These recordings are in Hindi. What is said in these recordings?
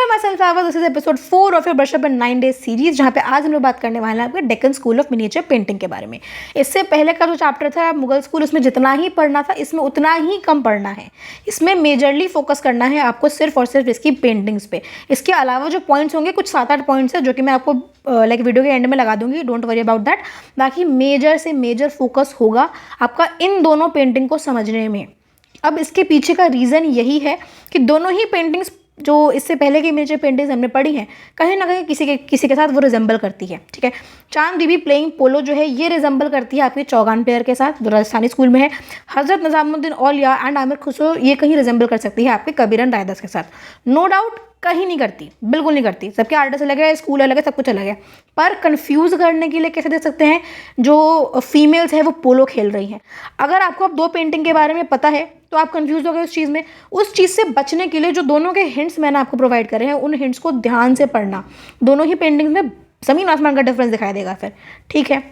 My sunflower, this is episode 4 of your brush up in 9 days series, जहाँ पे आज हम लोग बात करने वाले हैं आपके Deccan school of miniature painting के बारे में। इससे पहले का जो चैप्टर था मुगल स्कूल, उसमें जितना ही पढ़ना था इसमें उतना ही कम पढ़ना है। इसमें मेजरली फोकस करना है आपको सिर्फ और सिर्फ इसकी पेंटिंग्स पे। इसके अलावा जो पॉइंट्स होंगे कुछ 7-8 पॉइंट्स है जो कि मैं आपको लाइक वीडियो के एंड में लगा दूंगी, डोंट वरी अबाउट दैट। बाकी मेजर से मेजर फोकस होगा आपका इन दोनों पेंटिंग को समझने में। अब इसके पीछे का रीज़न यही है कि दोनों ही पेंटिंग्स जो इससे पहले की मेजर पेंटिंग्स हमने पढ़ी हैं कहीं ना कहीं किसी के साथ वो रिजेंबल करती है। ठीक है, चांद बीबी प्लेइंग पोलो जो है ये रिजेंबल करती है आपके चौगान प्लेयर के साथ जो राजस्थानी स्कूल में है। हजरत निजामुद्दीन औलिया एंड आमिर खुसरो ये कहीं रिजेंबल कर सकती है आपके कबीरन रायदास के साथ। नो डाउट कहीं नहीं करती, बिल्कुल नहीं करती। सबके आर्टिस्ट अलग है, स्कूल अलग है, सब कुछ अलग है। पर कंफ्यूज करने के लिए कैसे दे सकते हैं, जो फीमेल्स है वो पोलो खेल रही हैं। अगर आपको अब 2 पेंटिंग के बारे में पता है तो आप कंफ्यूज हो गए उस चीज़ में। उस चीज़ से बचने के लिए जो दोनों के हिंट्स मैंने आपको प्रोवाइड करे हैं उन हिंट्स को ध्यान से पढ़ना। दोनों ही पेंटिंग्स में ज़मीन आसमान का डिफरेंस दिखाई देगा फिर। ठीक है,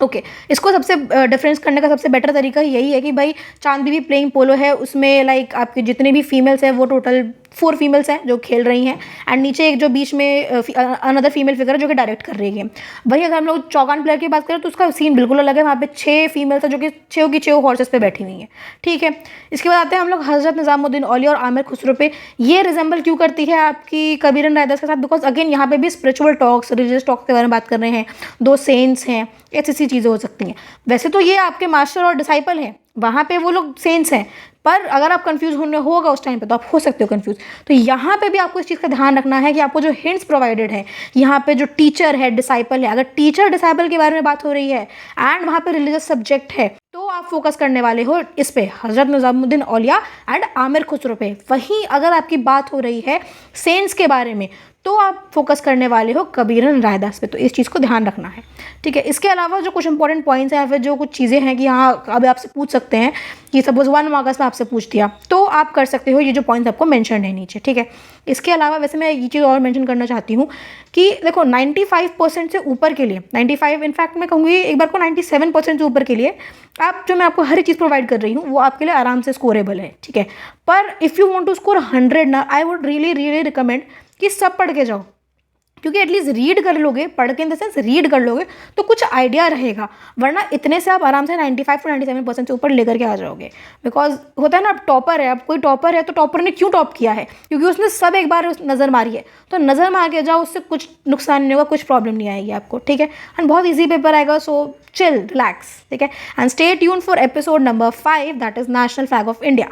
ओके इसको सबसे डिफरेंस करने का सबसे बेटर तरीका यही है कि भाई चांद बीबी प्लेइंग पोलो है, उसमें लाइक आपके जितने भी फीमेल्स हैं वो टोटल 4 फीमेल्स हैं जो खेल रही हैं एंड नीचे एक जो बीच में अनदर फीमेल फिगर है जो कि डायरेक्ट कर रही है। वही अगर हम लोग चौगान प्लेयर की बात करें तो उसका सीन बिल्कुल अलग है। वहाँ पे 6 फीमेल्स हैं जो कि 6 की 6 हॉर्सेस पे बैठी हुई हैं। ठीक है, इसके बाद आते हैं हम लोग हजरत निजामुद्दीन औलिया और आमिर खुसरो पे। ये रिजेंबल क्यों करती है आपकी कबीरन रायदास के साथ? बिकॉज अगेन यहाँ पे भी स्पिरिचुअल टॉक्स, रिलीजियस टॉक्स के बारे में बात कर रहे हैं। 2 सेंट्स हैं, ऐसी चीज़ें हो सकती हैं। वैसे तो ये आपके मास्टर और डिसाइपल हैं, वहाँ पे वो लोग सेंट्स हैं, पर अगर आप कंफ्यूज होने होगा उस टाइम पे तो आप हो सकते हो कंफ्यूज। तो यहाँ पे भी आपको इस चीज़ का ध्यान रखना है कि आपको जो हिंट्स प्रोवाइडेड है, यहाँ पे जो टीचर है, डिसाइपल है, अगर टीचर डिसाइपल के बारे में बात हो रही है एंड वहाँ पे रिलीजियस सब्जेक्ट है तो आप फोकस करने वाले हो इस पे, हजरत निजामुद्दीन औलिया एंड आमिर खुसरो पे। वहीं अगर आपकी बात हो रही है सेंट्स के बारे में तो आप फोकस करने वाले हो कबीरन रायदास पे। तो इस चीज़ को ध्यान रखना है। ठीक है, इसके अलावा जो कुछ इंपॉर्टेंट पॉइंट्स हैं या फिर जो कुछ चीज़ें हैं कि हाँ अब आपसे पूछ सकते हैं कि सपोज 1 अगस्त में आपसे पूछ दिया तो आप कर सकते हो ये जो पॉइंट्स आपको मेंशन है नीचे। ठीक है, इसके अलावा वैसे मैं ये चीज़ और मेंशन करना चाहती हूँ कि देखो 95% से ऊपर के लिए, 95 इनफैक्ट मैं कहूँगी एक बार को 97% से ऊपर के लिए आप जो मैं आपको हर चीज़ प्रोवाइड कर रही हूँ वो आपके लिए आराम से स्कोरेबल है। ठीक है, पर if you want to score 100 ना, आई वुड रियली रिकमेंड कि सब पढ़ के जाओ, क्योंकि एटलीस्ट रीड कर लोगे, पढ़ के इन द सेंस रीड कर लोगे तो कुछ आइडिया रहेगा। वरना इतने से आप आराम से 95 to 97% से ऊपर लेकर के आ जाओगे। बिकॉज होता है ना, अब टॉपर है, अब कोई टॉपर है तो टॉपर ने क्यों टॉप किया है? क्योंकि उसने सब एक बार नज़र मारी है। तो नज़र मार के जाओ, उससे कुछ नुकसान नहीं होगा, कुछ प्रॉब्लम नहीं आएगी आपको। ठीक है, एंड बहुत ईजी पेपर आएगा, सो चिल, रिलैक्स। ठीक है, and stay tune for episode number 5 that is national flag of India.